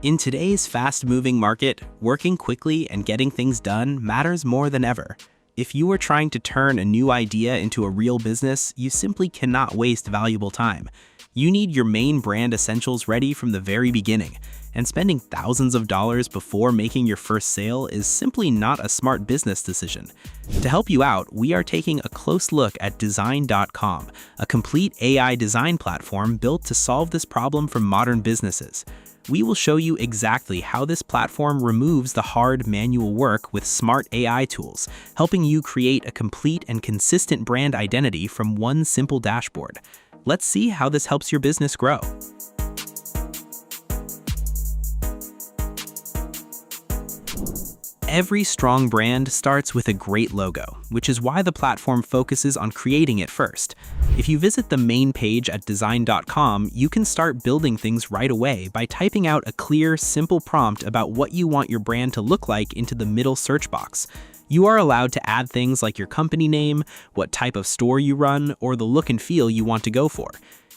In today's fast-moving market, working quickly and getting things done matters more than ever. If you are trying to turn a new idea into a real business, you simply cannot waste valuable time. You need your main brand essentials ready from the very beginning, and spending thousands of dollars before making your first sale is simply not a smart business decision. To help you out, we are taking a close look at Design.com, a complete AI design platform built to solve this problem for modern businesses. We will show you exactly how this platform removes the hard manual work with smart AI tools, helping you create a complete and consistent brand identity from one simple dashboard. Let's see how this helps your business grow. Every strong brand starts with a great logo, which is why the platform focuses on creating it first. If you visit the main page at Design.com, you can start building things right away by typing out a clear, simple prompt about what you want your brand to look like into the middle search box. You are allowed to add things like your company name, what type of store you run, or the look and feel you want to go for.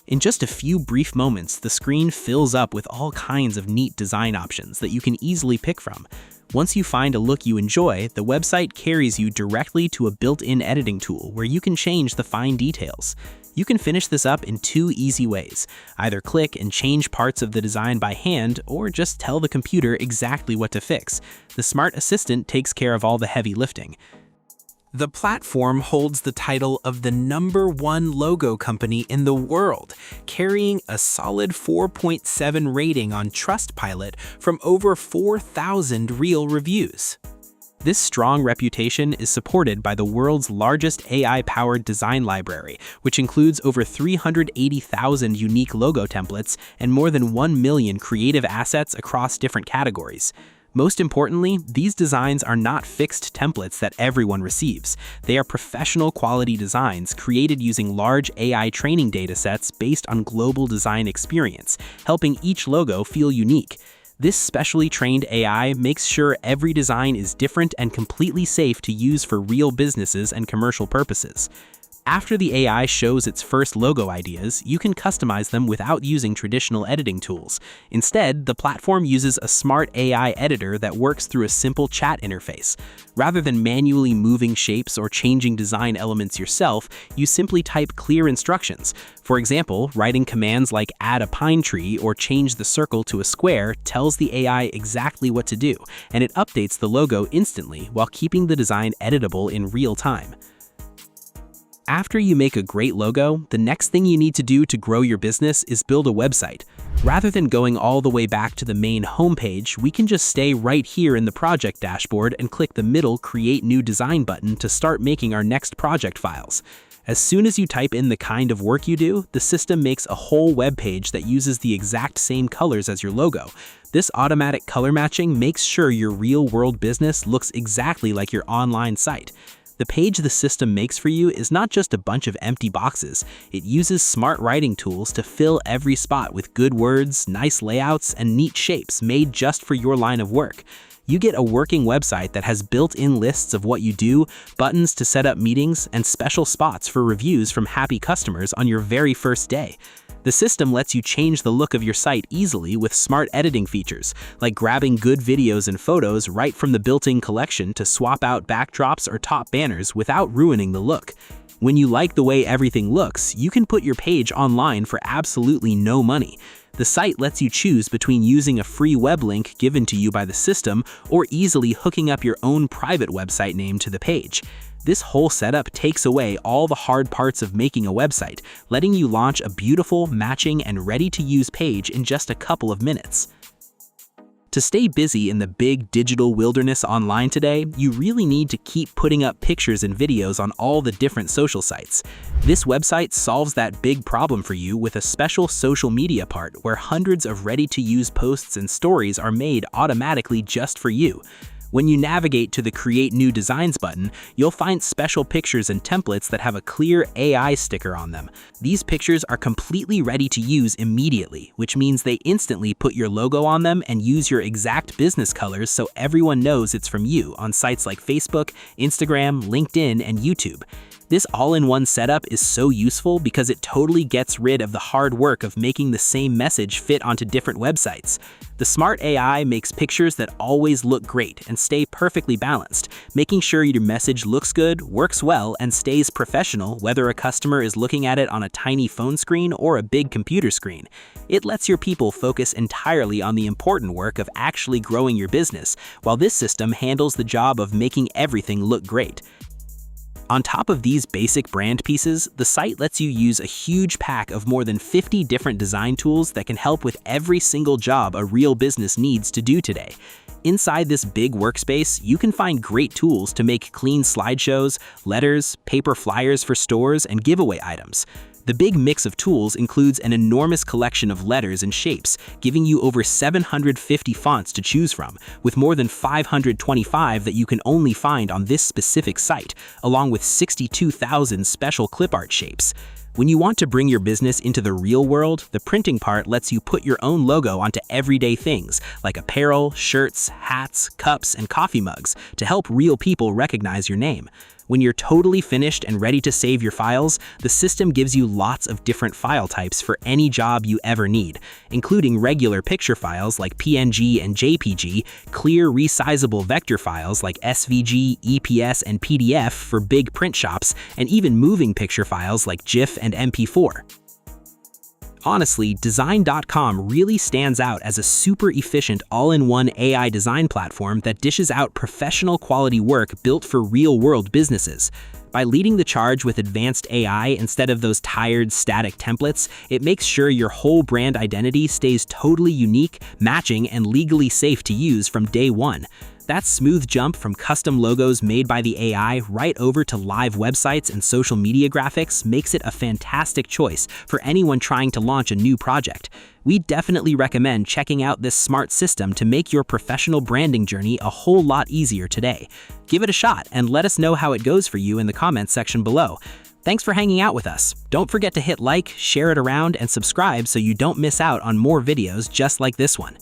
In just a few brief moments, the screen fills up with all kinds of neat design options that you can easily pick from. Once you find a look you enjoy, the website carries you directly to a built-in editing tool where you can change the fine details. You can finish this up in two easy ways. Either click and change parts of the design by hand, or just tell the computer exactly what to fix. The smart assistant takes care of all the heavy lifting. The platform holds the title of the #1 logo company in the world, carrying a solid 4.7 rating on Trustpilot from over 4,000 real reviews. This strong reputation is supported by the world's largest AI-powered design library, which includes over 380,000 unique logo templates and more than 1 million creative assets across different categories. Most importantly, these designs are not fixed templates that everyone receives. They are professional quality designs created using large AI training datasets based on global design experience, helping each logo feel unique. This specially trained AI makes sure every design is different and completely safe to use for real businesses and commercial purposes. After the AI shows its first logo ideas, you can customize them without using traditional editing tools. Instead, the platform uses a smart AI editor that works through a simple chat interface. Rather than manually moving shapes or changing design elements yourself, you simply type clear instructions. For example, writing commands like add a pine tree or change the circle to a square tells the AI exactly what to do, and it updates the logo instantly while keeping the design editable in real time. After you make a great logo, the next thing you need to do to grow your business is build a website. Rather than going all the way back to the main homepage, we can just stay right here in the project dashboard and click the middle Create New Design button to start making our next project files. As soon as you type in the kind of work you do, the system makes a whole web page that uses the exact same colors as your logo. This automatic color matching makes sure your real-world business looks exactly like your online site. The page the system makes for you is not just a bunch of empty boxes. It uses smart writing tools to fill every spot with good words, nice layouts, and neat shapes made just for your line of work. You get a working website that has built-in lists of what you do, buttons to set up meetings, and special spots for reviews from happy customers on your very first day. The system lets you change the look of your site easily with smart editing features, like grabbing good videos and photos right from the built-in collection to swap out backdrops or top banners without ruining the look. When you like the way everything looks, you can put your page online for absolutely no money. The site lets you choose between using a free web link given to you by the system or easily hooking up your own private website name to the page. This whole setup takes away all the hard parts of making a website, letting you launch a beautiful, matching, and ready-to-use page in just a couple of minutes. To stay busy in the big digital wilderness online today, you really need to keep putting up pictures and videos on all the different social sites. This website solves that big problem for you with a special social media part where hundreds of ready-to-use posts and stories are made automatically just for you. When you navigate to the Create New Designs button, you'll find special pictures and templates that have a clear AI sticker on them. These pictures are completely ready to use immediately, which means they instantly put your logo on them and use your exact business colors so everyone knows it's from you on sites like Facebook, Instagram, LinkedIn, and YouTube. This all-in-one setup is so useful because it totally gets rid of the hard work of making the same message fit onto different websites. The smart AI makes pictures that always look great and stay perfectly balanced, making sure your message looks good, works well, and stays professional whether a customer is looking at it on a tiny phone screen or a big computer screen. It lets your people focus entirely on the important work of actually growing your business, while this system handles the job of making everything look great. On top of these basic brand pieces, the site lets you use a huge pack of more than 50 different design tools that can help with every single job a real business needs to do today. Inside this big workspace, you can find great tools to make clean slideshows, letters, paper flyers for stores, and giveaway items. The big mix of tools includes an enormous collection of letters and shapes, giving you over 750 fonts to choose from, with more than 525 that you can only find on this specific site, along with 62,000 special clip art shapes. When you want to bring your business into the real world, the printing part lets you put your own logo onto everyday things, like apparel, shirts, hats, cups, and coffee mugs, to help real people recognize your name. When you're totally finished and ready to save your files, the system gives you lots of different file types for any job you ever need, including regular picture files like PNG and JPG, clear resizable vector files like SVG, EPS, and PDF for big print shops, and even moving picture files like GIF and MP4. Honestly, Design.com really stands out as a super efficient all-in-one AI design platform that dishes out professional quality work built for real-world businesses. By leading the charge with advanced AI instead of those tired, static templates, it makes sure your whole brand identity stays totally unique, matching, and legally safe to use from day one. That smooth jump from custom logos made by the AI right over to live websites and social media graphics makes it a fantastic choice for anyone trying to launch a new project. We definitely recommend checking out this smart system to make your professional branding journey a whole lot easier today. Give it a shot and let us know how it goes for you in the comments section below. Thanks for hanging out with us. Don't forget to hit like, share it around, and subscribe so you don't miss out on more videos just like this one.